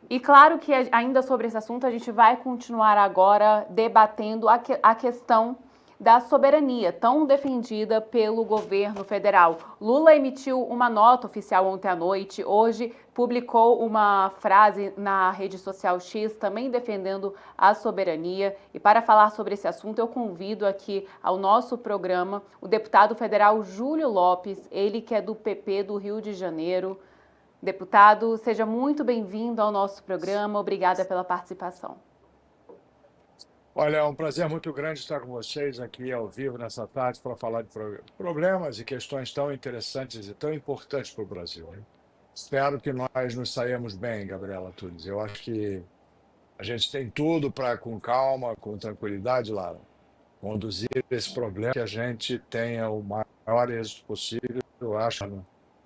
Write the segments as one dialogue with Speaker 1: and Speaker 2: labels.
Speaker 1: E claro que ainda sobre esse assunto a gente vai continuar agora debatendo a questão da soberania, tão defendida pelo governo federal. Lula emitiu uma nota oficial ontem à noite, hoje publicou uma frase na rede social X também defendendo a soberania. E para falar sobre esse assunto, eu convido aqui ao nosso programa o deputado federal Júlio Lopes, ele que é do PP do Rio de Janeiro. Deputado, seja muito bem-vindo ao nosso programa. Obrigada pela participação.
Speaker 2: Olha, é um prazer muito grande estar com vocês aqui ao vivo nessa tarde para falar de problemas e questões tão interessantes e tão importantes para o Brasil, hein? Espero que nós nos saímos bem, Gabriela Tunes. Eu acho que a gente tem tudo para, com calma, com tranquilidade, Lara, conduzir esse problema, que a gente tenha o maior êxito possível. Eu acho,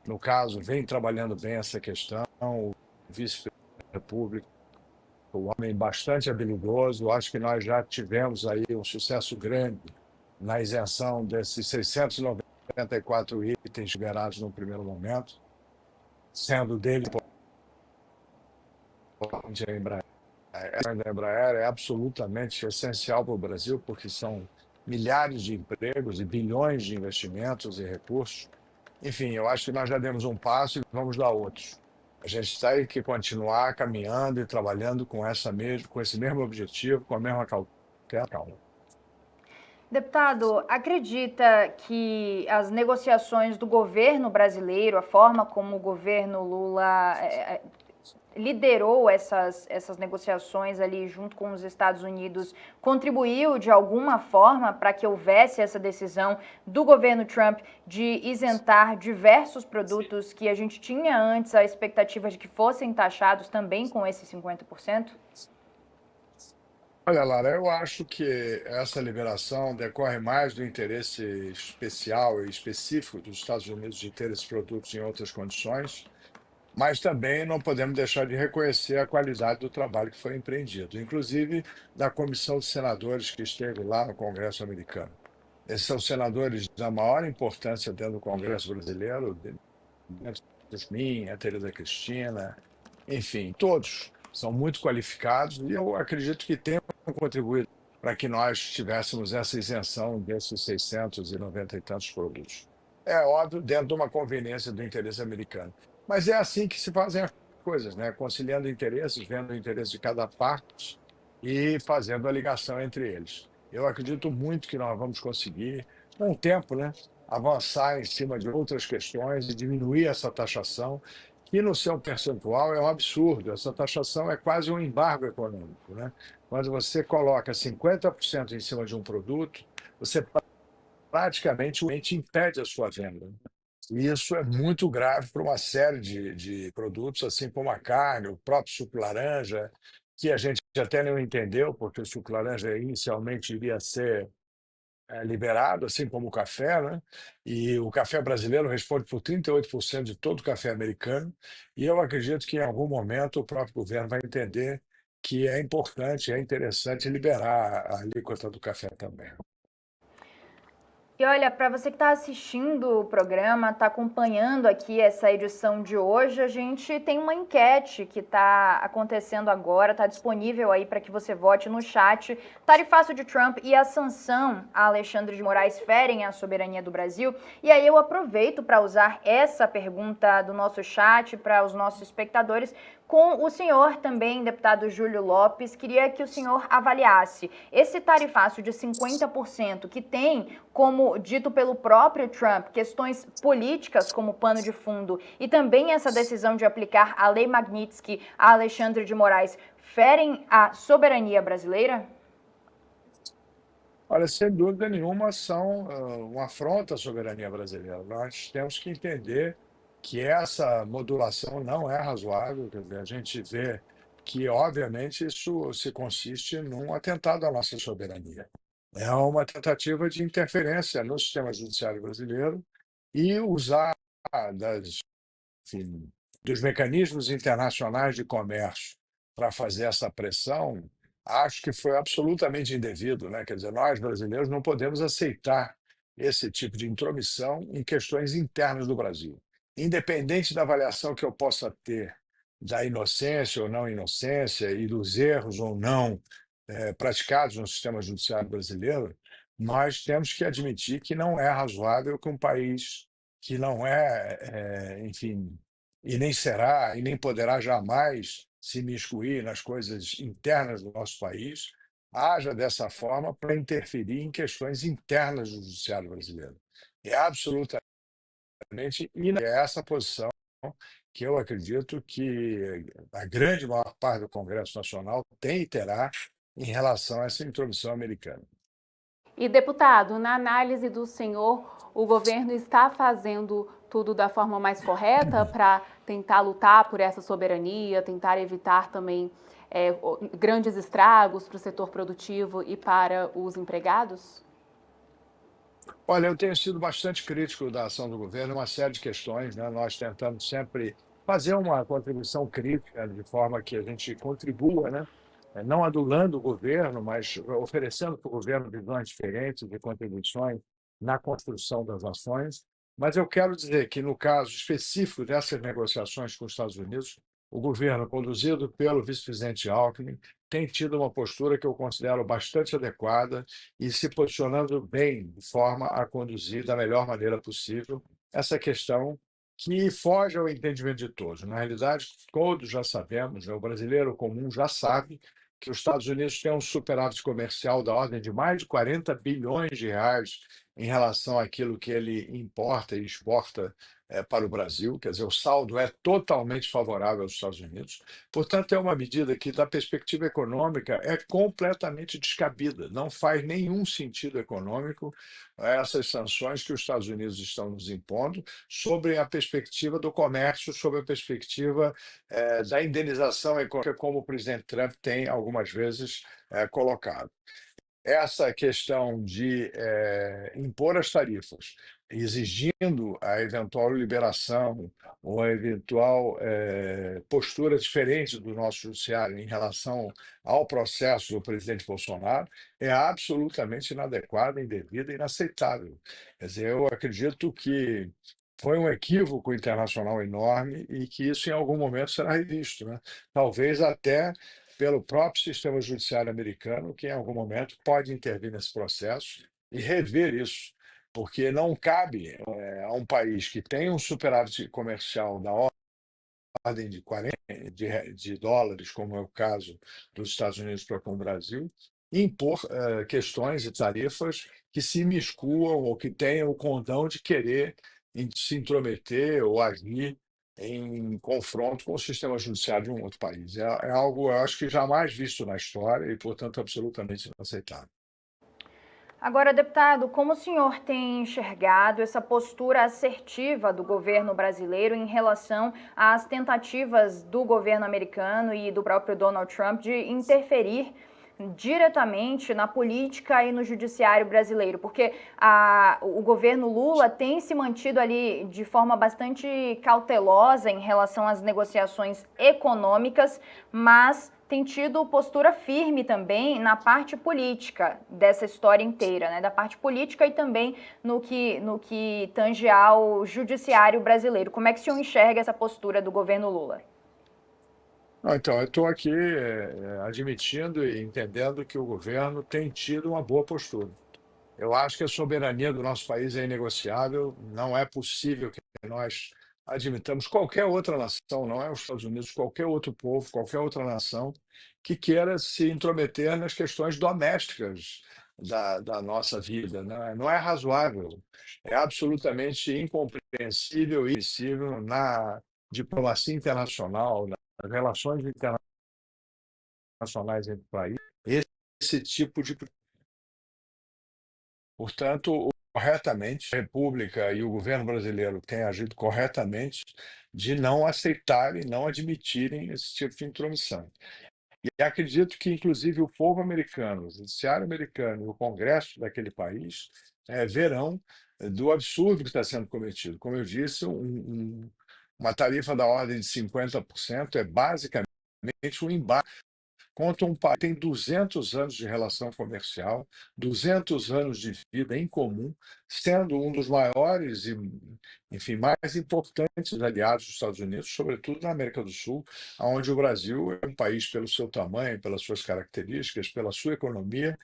Speaker 2: no caso, vem trabalhando bem essa questão, o vice-repúblico, um homem bastante habilidoso. Acho que nós já tivemos aí um sucesso grande na isenção desses 694 itens liberados no primeiro momento, sendo dele a Embraer. A Embraer é absolutamente essencial para o Brasil, porque são milhares de empregos e bilhões de investimentos e recursos. Enfim, eu acho que nós já demos um passo e vamos dar outros. A gente tem que continuar caminhando e trabalhando com com esse mesmo objetivo, com a mesma cautela.
Speaker 3: Deputado, acredita que as negociações do governo brasileiro, a forma como o governo Lula liderou essas negociações ali junto com os Estados Unidos, contribuiu de alguma forma para que houvesse essa decisão do governo Trump de isentar diversos produtos que a gente tinha antes a expectativa de que fossem taxados também com esses 50%?
Speaker 2: Olha, Lara, eu acho que essa liberação decorre mais do interesse especial e específico dos Estados Unidos de ter esses produtos em outras condições, mas também não podemos deixar de reconhecer a qualidade do trabalho que foi empreendido, inclusive da comissão de senadores que esteve lá no Congresso americano. Esses são senadores da maior importância dentro do Congresso brasileiro, Yasmin, a Tereza Cristina, enfim, todos são muito qualificados e eu acredito que tenham contribuído para que nós tivéssemos essa isenção desses 690 e tantos produtos. É óbvio, dentro de uma conveniência do interesse americano. Mas é assim que se fazem as coisas, né? Conciliando interesses, vendo o interesse de cada parte e fazendo a ligação entre eles. Eu acredito muito que nós vamos conseguir, com o tempo, né, avançar em cima de outras questões e diminuir essa taxação, que no seu percentual é um absurdo. Essa taxação é quase um embargo econômico, né? Quando você coloca 50% em cima de um produto, você praticamente impede a sua venda. E isso é muito grave para uma série de produtos, assim como a carne, o próprio suco laranja, que a gente até não entendeu, porque o suco laranja inicialmente iria ser liberado, assim como o café, né? E o café brasileiro responde por 38% de todo o café americano. E eu acredito que em algum momento o próprio governo vai entender que é importante, é interessante liberar a alíquota do café também.
Speaker 3: E olha, para você que está assistindo o programa, está acompanhando aqui essa edição de hoje, a gente tem uma enquete que está acontecendo agora, está disponível aí para que você vote no chat. Tarifaço de Trump e a sanção a Alexandre de Moraes ferem a soberania do Brasil? E aí eu aproveito para usar essa pergunta do nosso chat para os nossos espectadores com o senhor também, deputado Júlio Lopes. Queria que o senhor avaliasse esse tarifaço de 50% que tem, como dito pelo próprio Trump, questões políticas como pano de fundo e também essa decisão de aplicar a Lei Magnitsky a Alexandre de Moraes ferem a soberania brasileira?
Speaker 2: Olha, sem dúvida nenhuma, são uma afronta à soberania brasileira. Nós temos que entender que essa modulação não é razoável. Quer dizer, a gente vê que, obviamente, isso se consiste num atentado à nossa soberania. É uma tentativa de interferência no sistema judiciário brasileiro e usar das, enfim, dos mecanismos internacionais de comércio para fazer essa pressão, acho que foi absolutamente indevido, né? Quer dizer, nós brasileiros não podemos aceitar esse tipo de intromissão em questões internas do Brasil. Independente da avaliação que eu possa ter da inocência ou não inocência e dos erros ou não praticados no sistema judiciário brasileiro, nós temos que admitir que não é razoável que um país que não enfim, e nem será, e nem poderá jamais se imiscuir nas coisas internas do nosso país, haja dessa forma para interferir em questões internas do judiciário brasileiro. É absolutamente é essa posição que eu acredito que a grande maior parte do Congresso Nacional tem e terá em relação a essa intromissão americana.
Speaker 1: E, deputado, na análise do senhor, o governo está fazendo tudo da forma mais correta para tentar lutar por essa soberania, tentar evitar também grandes estragos para o setor produtivo e para os empregados?
Speaker 2: Olha, eu tenho sido bastante crítico da ação do governo em uma série de questões, né? Nós tentamos sempre fazer uma contribuição crítica, de forma que a gente contribua, né? Não adulando o governo, mas oferecendo para o governo visões diferentes de contribuições na construção das ações. Mas eu quero dizer que, no caso específico dessas negociações com os Estados Unidos, o governo, conduzido pelo vice-presidente Alckmin, tem tido uma postura que eu considero bastante adequada e se posicionando bem, de forma a conduzir da melhor maneira possível essa questão que foge ao entendimento de todos. Na realidade, todos já sabemos, né, o brasileiro comum já sabe que os Estados Unidos têm um superávit comercial da ordem de mais de 40 bilhões de reais em relação àquilo que ele importa e exporta para o Brasil, quer dizer, o saldo é totalmente favorável aos Estados Unidos. Portanto, é uma medida que, da perspectiva econômica, é completamente descabida. Não faz nenhum sentido econômico essas sanções que os Estados Unidos estão nos impondo sobre a perspectiva do comércio, sobre a perspectiva da indenização econômica, como o presidente Trump tem algumas vezes colocado. Essa questão de impor as tarifas, exigindo a eventual liberação ou a eventual postura diferente do nosso judiciário em relação ao processo do presidente Bolsonaro, é absolutamente inadequada, indevida e inaceitável. Quer dizer, eu acredito que foi um equívoco internacional enorme e que isso em algum momento será revisto, né? Talvez até pelo próprio sistema judiciário americano, que em algum momento pode intervir nesse processo e rever isso, porque não cabe a um país que tem um superávit comercial da ordem de 40 de dólares, como é o caso dos Estados Unidos para com o Brasil, impor questões e tarifas que se imiscuam ou que tenham o condão de querer se intrometer ou agir em confronto com o sistema judiciário de um outro país. É algo, eu acho que jamais visto na história e, portanto, absolutamente inaceitável.
Speaker 3: Agora, deputado, como o senhor tem enxergado essa postura assertiva do governo brasileiro em relação às tentativas do governo americano e do próprio Donald Trump de interferir diretamente na política e no judiciário brasileiro? Porque o governo Lula tem se mantido ali de forma bastante cautelosa em relação às negociações econômicas, mas tem tido postura firme também na parte política dessa história inteira, né? Da parte política e também no que tange ao judiciário brasileiro. Como é que o senhor enxerga essa postura do governo Lula?
Speaker 2: Não, então, eu estou aqui admitindo e entendendo que o governo tem tido uma boa postura. Eu acho que a soberania do nosso país é inegociável. Não é possível que nós admitamos qualquer outra nação, não é os Estados Unidos, qualquer outro povo, qualquer outra nação que queira se intrometer nas questões domésticas da nossa vida. Né? Não é razoável, é absolutamente incompreensível e inadmissível na diplomacia internacional, nas relações internacionais entre países, esse tipo de. Portanto, corretamente, a República e o governo brasileiro têm agido corretamente de não aceitarem, não admitirem esse tipo de intromissão. E acredito que, inclusive, o povo americano, o judiciário americano e o Congresso daquele país verão do absurdo que está sendo cometido. Como eu disse, uma tarifa da ordem de 50% é basicamente um embargo contra um país que tem 200 anos de relação comercial, 200 anos de vida em comum, sendo um dos maiores e, enfim, mais importantes aliados dos Estados Unidos, sobretudo na América do Sul, onde o Brasil é um país, pelo seu tamanho, pelas suas características, pela sua economia,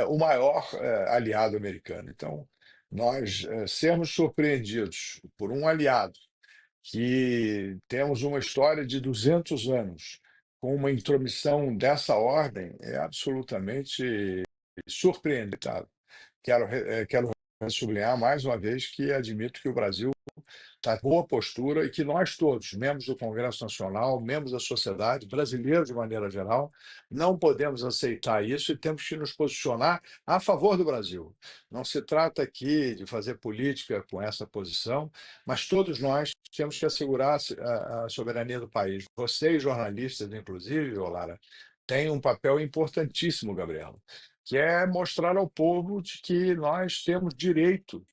Speaker 2: o maior aliado americano. Então, nós sermos surpreendidos por um aliado que temos uma história de 200 anos, com uma intromissão dessa ordem, é absolutamente surpreendente. Quero sublinhar mais uma vez que admito que o Brasil está em boa postura e que nós todos, membros do Congresso Nacional, membros da sociedade, brasileiros de maneira geral, não podemos aceitar isso e temos que nos posicionar a favor do Brasil. Não se trata aqui de fazer política com essa posição, mas todos nós temos que assegurar a soberania do país. Vocês, jornalistas, inclusive, Olara, têm um papel importantíssimo, Gabriela, que é mostrar ao povo de que nós temos direito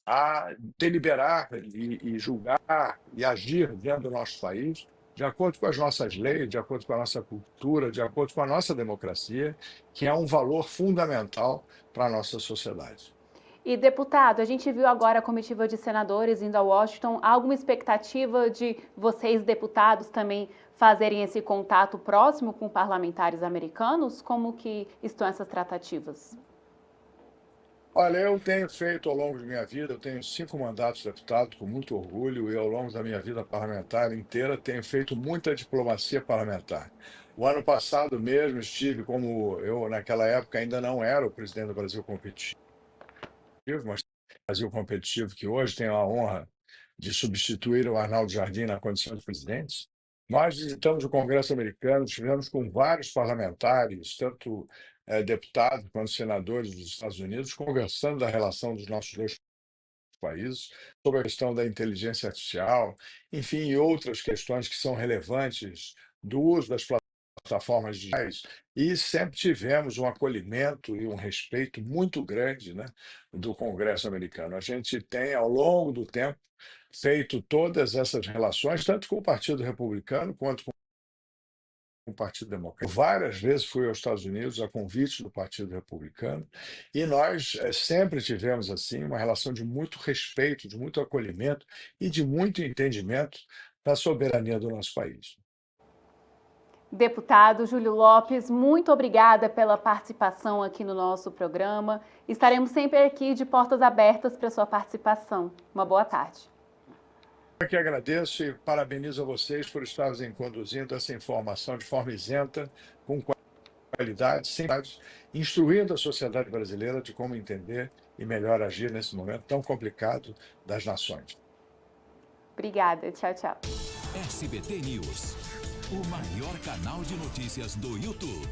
Speaker 2: a deliberar e julgar e agir dentro do nosso país, de acordo com as nossas leis, de acordo com a nossa cultura, de acordo com a nossa democracia, que é um valor fundamental para a nossa sociedade.
Speaker 1: E, deputado, a gente viu agora a comitiva de senadores indo a Washington. Há alguma expectativa de vocês, deputados, também fazerem esse contato próximo com parlamentares americanos? Como que estão essas tratativas?
Speaker 2: Olha, eu tenho feito ao longo de minha vida, eu tenho 5 mandatos de deputado, com muito orgulho, e ao longo da minha vida parlamentar inteira tenho feito muita diplomacia parlamentar. O ano passado mesmo estive, como eu naquela época ainda não era o presidente do Brasil Competitivo, mas o Brasil Competitivo, que hoje tem a honra de substituir o Arnaldo Jardim na condição de presidente. Nós visitamos o Congresso americano, estivemos com vários parlamentares, tanto deputados quanto senadores dos Estados Unidos, conversando da relação dos nossos dois países, sobre a questão da inteligência artificial, enfim, e outras questões que são relevantes do uso das plataformas digitais, e sempre tivemos um acolhimento e um respeito muito grande, né, do Congresso americano. A gente tem, ao longo do tempo, feito todas essas relações, tanto com o Partido Republicano quanto com o Partido Democrata. Várias vezes fui aos Estados Unidos a convite do Partido Republicano e nós sempre tivemos assim uma relação de muito respeito, de muito acolhimento e de muito entendimento da soberania do nosso país.
Speaker 1: Deputado Júlio Lopes, muito obrigada pela participação aqui no nosso programa. Estaremos sempre aqui de portas abertas para sua participação. Uma boa tarde.
Speaker 2: Eu que agradeço e parabenizo a vocês por estarem conduzindo essa informação de forma isenta, com qualidade, sem dados, instruindo a sociedade brasileira de como entender e melhor agir nesse momento tão complicado das nações.
Speaker 1: Obrigada. Tchau, tchau.
Speaker 4: SBT News, o maior canal de notícias do YouTube.